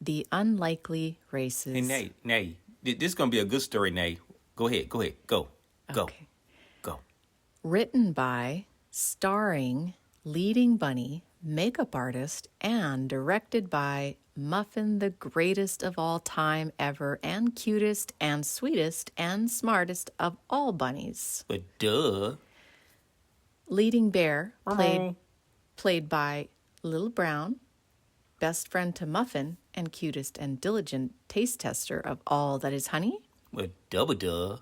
The Unlikely Races. Hey, Nay, this is going to be a good story, Nay. Go ahead. Go. Okay. Written by, starring, leading bunny, makeup artist, and directed by Muffin the Greatest of all time ever, and cutest and sweetest and smartest of all bunnies. But duh. Leading bear, played by Little Brown, best friend to Muffin, and cutest and diligent taste tester of all that is honey. But double duh.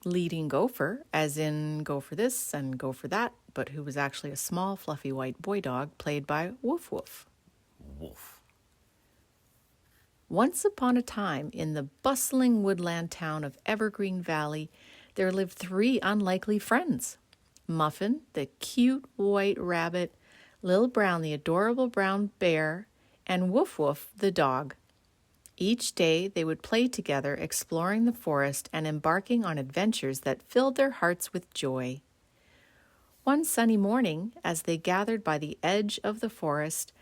Leading gopher, as in go for this and go for that, but who was actually a small, fluffy white boy dog played by Woof Woof. Woof. Once upon a time, in the bustling woodland town of Evergreen Valley, there lived 3 unlikely friends. Muffin, the cute white rabbit, Lil Brown, the adorable brown bear, and Woof Woof, the dog. Each day they would play together, exploring the forest and embarking on adventures that filled their hearts with joy. One sunny morning, as they gathered by the edge of the forest,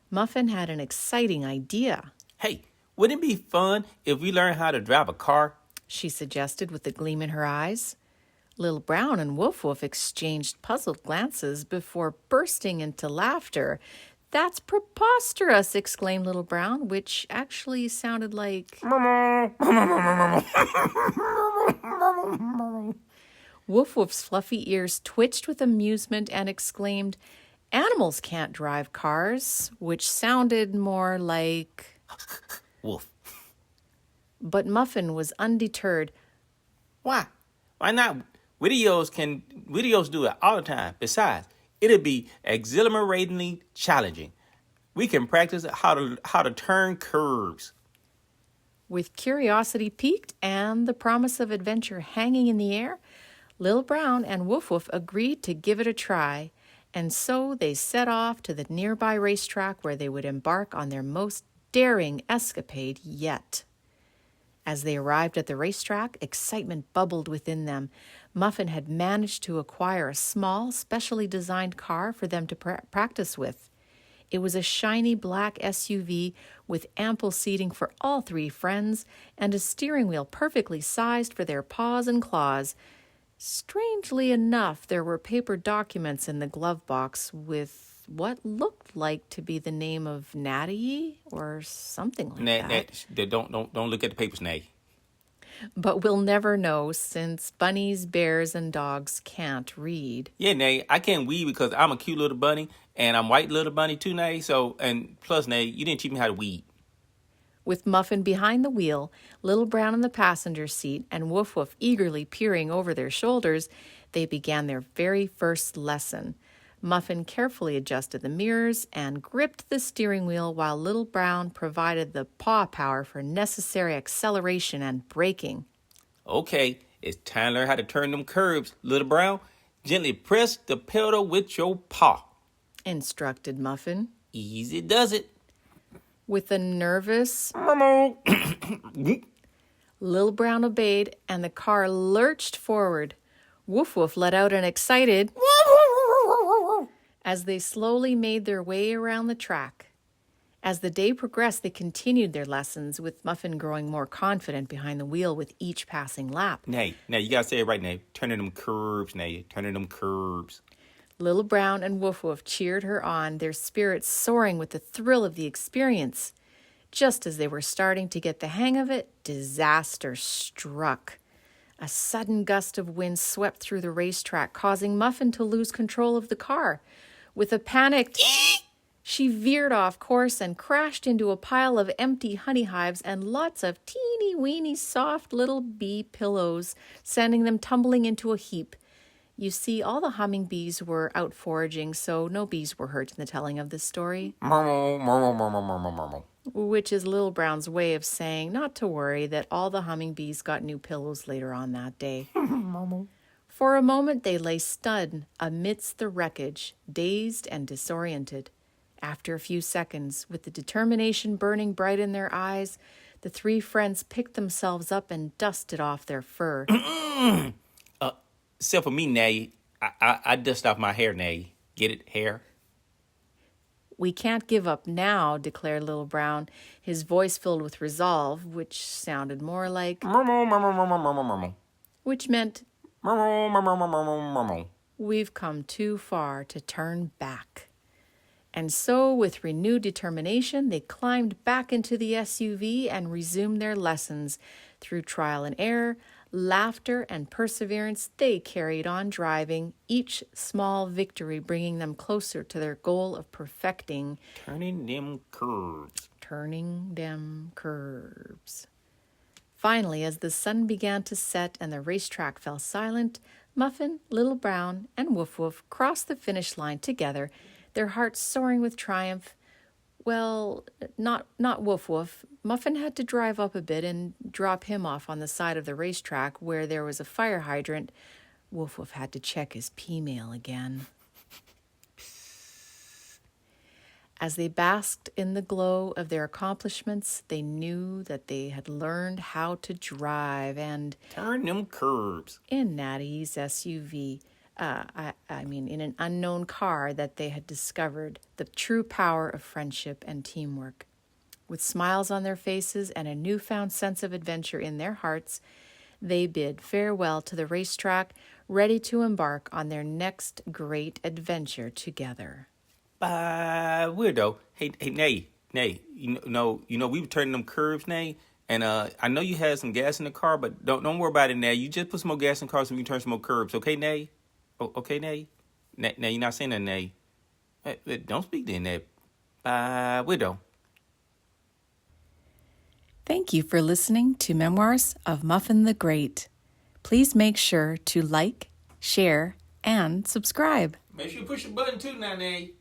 Muffin had an exciting idea. Hey, wouldn't it be fun if we learned how to drive a car? She suggested with a gleam in her eyes. Lil Brown and Woof Woof exchanged puzzled glances before bursting into laughter. "That's preposterous," exclaimed Little Brown, which actually sounded like... Woof Woof's fluffy ears twitched with amusement and exclaimed, "Animals can't drive cars," which sounded more like... Woof. But Muffin was undeterred. Why? Why not? Videos do it all the time. Besides, it'll be exhilaratingly challenging. We can practice how to turn curves. With curiosity piqued and the promise of adventure hanging in the air, Lil Brown and Woof Woof agreed to give it a try, and so they set off to the nearby racetrack where they would embark on their most daring escapade yet. As they arrived at the racetrack, excitement bubbled within them. Muffin had managed to acquire a small, specially designed car for them to practice with. It was a shiny black SUV with ample seating for all 3 friends and a steering wheel perfectly sized for their paws and claws. Strangely enough, there were paper documents in the glove box with what looked like to be the name of Natayee or something like that. Don't look at the papers, Nay. But we'll never know since bunnies, bears, and dogs can't read. Yeah, Nay, I can't weed because I'm a cute little bunny and I'm white little bunny too, Nay. So, and plus, Nay, you didn't teach me how to weed. With Muffin behind the wheel, Little Brown in the passenger seat, and Woof Woof eagerly peering over their shoulders, they began their very first lesson. Muffin carefully adjusted the mirrors and gripped the steering wheel while Little Brown provided the paw power for necessary acceleration and braking. Okay, it's time to learn how to turn them curves, Little Brown. Gently press the pedal with your paw, instructed Muffin. Easy does it. With a nervous... Lil Brown obeyed, and the car lurched forward. Woof Woof let out an excited... as they slowly made their way around the track. As the day progressed, they continued their lessons, with Muffin growing more confident behind the wheel with each passing lap. Nay, you gotta say it right, Nay. Turning them curves, Nay. Turning them curves. Little Brown and Woof Woof cheered her on, their spirits soaring with the thrill of the experience. Just as they were starting to get the hang of it, disaster struck. A sudden gust of wind swept through the racetrack, causing Muffin to lose control of the car. With a panicked... she veered off course and crashed into a pile of empty honey hives and lots of teeny-weeny soft little bee pillows, sending them tumbling into a heap. You see, all the hummingbees were out foraging, so no bees were hurt in the telling of this story. Which is Little Brown's way of saying not to worry, that all the hummingbees got new pillows later on that day. For a moment they lay stunned amidst the wreckage, dazed and disoriented. After a few seconds, with the determination burning bright in their eyes, the 3 friends picked themselves up and dusted off their fur. Except for me, Nay. I dust off my hair, Nay. Get it? Hair? We can't give up now, declared Little Brown, his voice filled with resolve, which sounded more like which meant we've come too far to turn back. And so, with renewed determination, they climbed back into the SUV and resumed their lessons. Through trial and error, laughter, and perseverance, they carried on driving, each small victory bringing them closer to their goal of perfecting turning them curves. Finally, as the sun began to set and the racetrack fell silent, Muffin, Little Brown, and Woof Woof crossed the finish line together, their hearts soaring with triumph. Well, not Woof Woof. Muffin had to drive up a bit and drop him off on the side of the racetrack where there was a fire hydrant. Woof Woof had to check his P-mail again. As they basked in the glow of their accomplishments, they knew that they had learned how to drive and turn them curves in Natayee's SUV. In an unknown car that they had discovered the true power of friendship and teamwork. With smiles on their faces and a newfound sense of adventure in their hearts, they bid farewell to the racetrack, ready to embark on their next great adventure together. Bye, weirdo. Hey, Nay. You know, we were turning them curves, Nay. And I know you had some gas in the car, but don't worry about it, Nay. You just put some more gas in the car so we can turn some more curves, okay, Nay? Oh, okay, Nay? Nay, you're not saying that, Nay. Hey, don't speak then, Nay. Bye, weirdo. Thank you for listening to Memoirs of Muffin the Great. Please make sure to like, share, and subscribe. Make sure you push the button too now, Nay.